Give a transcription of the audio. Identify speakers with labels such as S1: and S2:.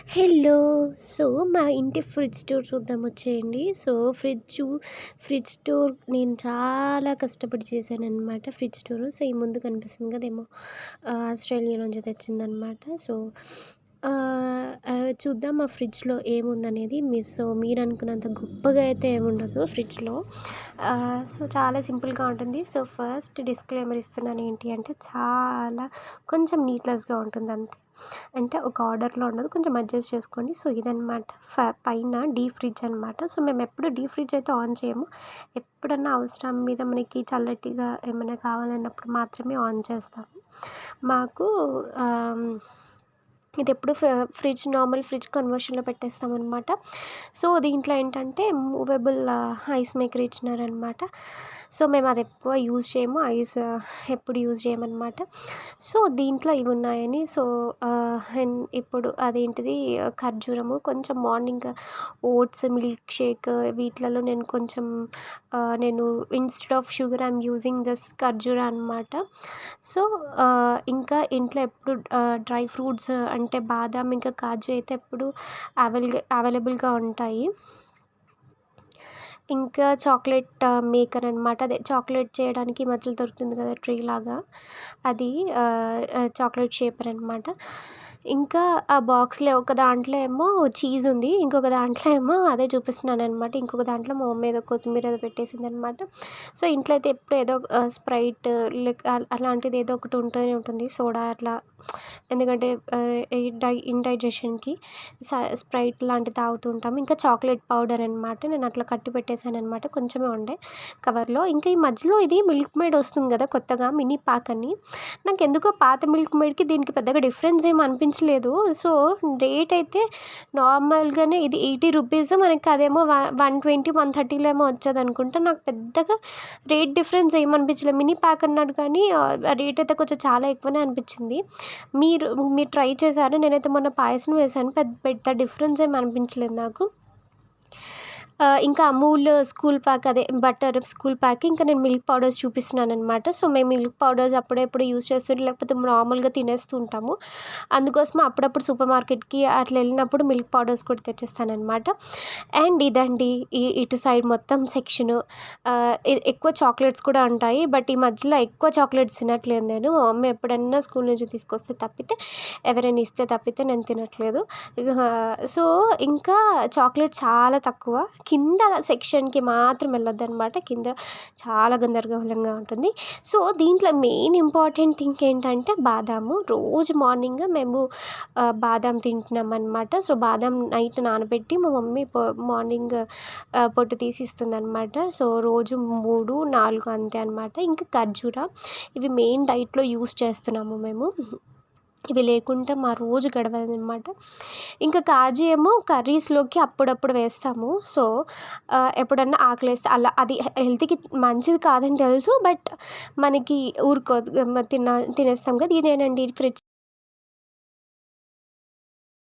S1: Hello! So, మా ఇంటి fridge tour చూద్దాం వచ్చేయండి. సో, ఫ్రిడ్జ్ టూర్ నేను చాలా కష్టపడి చేశాననమాట ఫ్రిడ్జ్ టూరు. సో, ఈ ముందు కనిపిస్తుంది కదా! ఆస్ట్రేలియా నుంచి తెచ్చిందనమాట. సో, చూద్దాం ఆ ఫ్రిడ్జ్‌లో ఏముందనేది. మీరనుకున్నంత గొప్పగా అయితే ఏముండదు ఫ్రిడ్జ్‌లో. సో, చాలా సింపుల్‌గా ఉంటుంది. సో, ఫస్ట్ డిస్క్లైమర్ ఇస్తున్నాను ఏంటి అంటే కొంచెం నీట్‌లెస్‌గా ఉంటుందంతే. అంటే ఒక ఆర్డర్‌లో ఉండదు. కొంచెం అడ్జస్ట్ చేసుకోండి. సో, ఇదనమాట పైన డీప్ ఫ్రిడ్జ్ అనమాట. సో, మేమెప్పుడు డీప్ ఫ్రిడ్జ్ అయితే ఆన్ చేయము. ఎప్పుడన్నా అవసరం మీద మనకి చల్లటిగా ఏమైనా కావాలన్నప్పుడు మాత్రమే ఆన్ చేస్తాము. మాకు ఇదెప్పుడు నార్మల్ ఫ్రిడ్జ్ కన్వర్షన్‌లో పెట్టేస్తామనమాట. సో, దీంట్లో ఏంటంటే మూవబుల్ ఐస్ మేకర్ ఇచ్చినారనమాట. సో, మేమది ఎక్కువ యూజ్ చేయము. ఎప్పుడు యూజ్ చేయమనమాట. సో, దీంట్లో ఇవున్నాయని ఇప్పుడు అదేంటిది ఖర్జూరము, కొంచెం మార్నింగ్ ఓట్స్, మిల్క్ షేక్ వీటిలలో నేను instead of sugar I'm using this ఖర్జూరా అనమాట. సో, ఇంకా ఇంట్లో ఎప్పుడు డ్రై ఫ్రూట్స్ అంటే బాదాం, ఇంకా కాజు అయితే ఎప్పుడు అవైలబుల్‌గా ఉంటాయి. ఇంకా చాక్లెట్ మేకర్ అనమాట. అదే చాక్లెట్ చేయడానికి మధ్యలో దొరుకుతుంది కదా! ట్రీ లాగా. అది చాక్లెట్ షేపర్ అనమాట. ఇంకా ఆ బాక్స్‌లో ఒక దాంట్లో ఏమో చీజ్ ఉంది. ఇంకొక దాంట్లో ఏమో అదే చూపిస్తున్నాననమాట. ఇంకొక దాంట్లో మా మమ్మీ ఏదో కొత్తిమీర ఏదో పెట్టేసిందనమాట. సో, ఇంట్లో అయితే ఎప్పుడు ఏదో స్ప్రైట్ అలాంటిది ఏదో ఒకటి ఉంటూనే ఉంటుంది. సోడా అట్లా. ఎందుకంటే ఇండైజెషన్‌కి స్ప్రైట్ లాంటివి తాగుతూ ఉంటాము. ఇంకా చాక్లెట్ పౌడర్ అనమాట. నేను అట్లా కట్టి పెట్టేసాననమాట. కొంచెమే ఉండే కవర్‌లో. ఇంకా ఈ మధ్యలో ఇది మిల్క్ మేడ్ వస్తుంది కదా! కొత్తగా మినీ ప్యాక్ అని. నాకెందుకో పాత మిల్క్ మేడ్‌కి దీనికి పెద్దగా డిఫరెన్స్ ఏమి అనిపించలేదు. సో, రేట్ అయితే నార్మల్‌గానే ఇది ₹80 మనకి అదేమో 120, 130లో ఏమో వచ్చేదనుకుంటా. నాకు పెద్దగా రేట్ డిఫరెన్స్ ఏమనిపించలేదు. మినీ ప్యాక్ అన్నాడు కానీ రేట్ అయితే కొంచెం చాలా ఎక్కువనే అనిపించింది. మీరు మీరు ట్రై చేశారా? నేనైతే మొన్న పాయసం వేశాను. పెద్ద డిఫరెన్స్ ఏమి అనిపించలేదు నాకు. ఇంకా అమూల్ స్కూల్ ప్యాక్ అదే బటర్ స్కూల్ ప్యాక్, ఇంకా నేను మిల్క్ పౌడర్స్ చూపిస్తున్నాననమాట. సో, మేము మిల్క్ పౌడర్స్ అప్పుడప్పుడు యూజ్ చేస్తుంటే లేకపోతే నార్మల్‌గా తినేస్తూ ఉంటాము. అందుకోసం అప్పుడప్పుడు సూపర్ మార్కెట్‌కి అట్లా వెళ్ళినప్పుడు మిల్క్ పౌడర్స్ కూడా తెచ్చేస్తాననమాట. అండ్ ఇదండి ఇటు సైడ్ మొత్తం సెక్షను. ఎక్కువ చాక్లెట్స్ కూడా ఉంటాయి. బట్ ఈ మధ్యలో ఎక్కువ చాక్లెట్స్ తినట్లేదు నేను. మా మమ్మీ ఎప్పుడన్నా స్కూల్ నుంచి తీసుకొస్తే తప్పితే, ఎవరైనా ఇస్తే తప్పితే నేను తినట్లేదు. సో, ఇంకా చాక్లెట్ చాలా తక్కువ. కింద సెక్షన్‌కి మాత్రం వెళ్ళొద్దనమాట. కింద చాలా గందరగోళంగా ఉంటుంది. సో, దీంట్లో మెయిన్ ఇంపార్టెంట్ థింగ్ ఏంటంటే బాదాము. రోజు మార్నింగ్ మేము బాదాం తింటున్నామనమాట. సో, బాదాం నైట్ నానబెట్టి మా మమ్మీ మార్నింగ్ పొట్టు తీసి ఇస్తుందనమాట. సో, రోజు 3, 4 అంతే అనమాట. ఇంకా ఖర్జూర ఇవి మెయిన్ డైట్‌లో యూజ్ చేస్తున్నాము మేము. ఇవి లేకుంటే మా రోజు గడవదనమాట. ఇంకా కాజు ఏమో కర్రీస్‌లోకి అప్పుడప్పుడు వేస్తాము. సో, ఎప్పుడన్నా ఆకలేస్తే అలా అది హెల్త్‌కి మంచిది కాదని తెలుసు. బట్ మనకి ఊరుకోదు తినేస్తాం కదా! ఇదేనండి ఫ్రిడ్జ్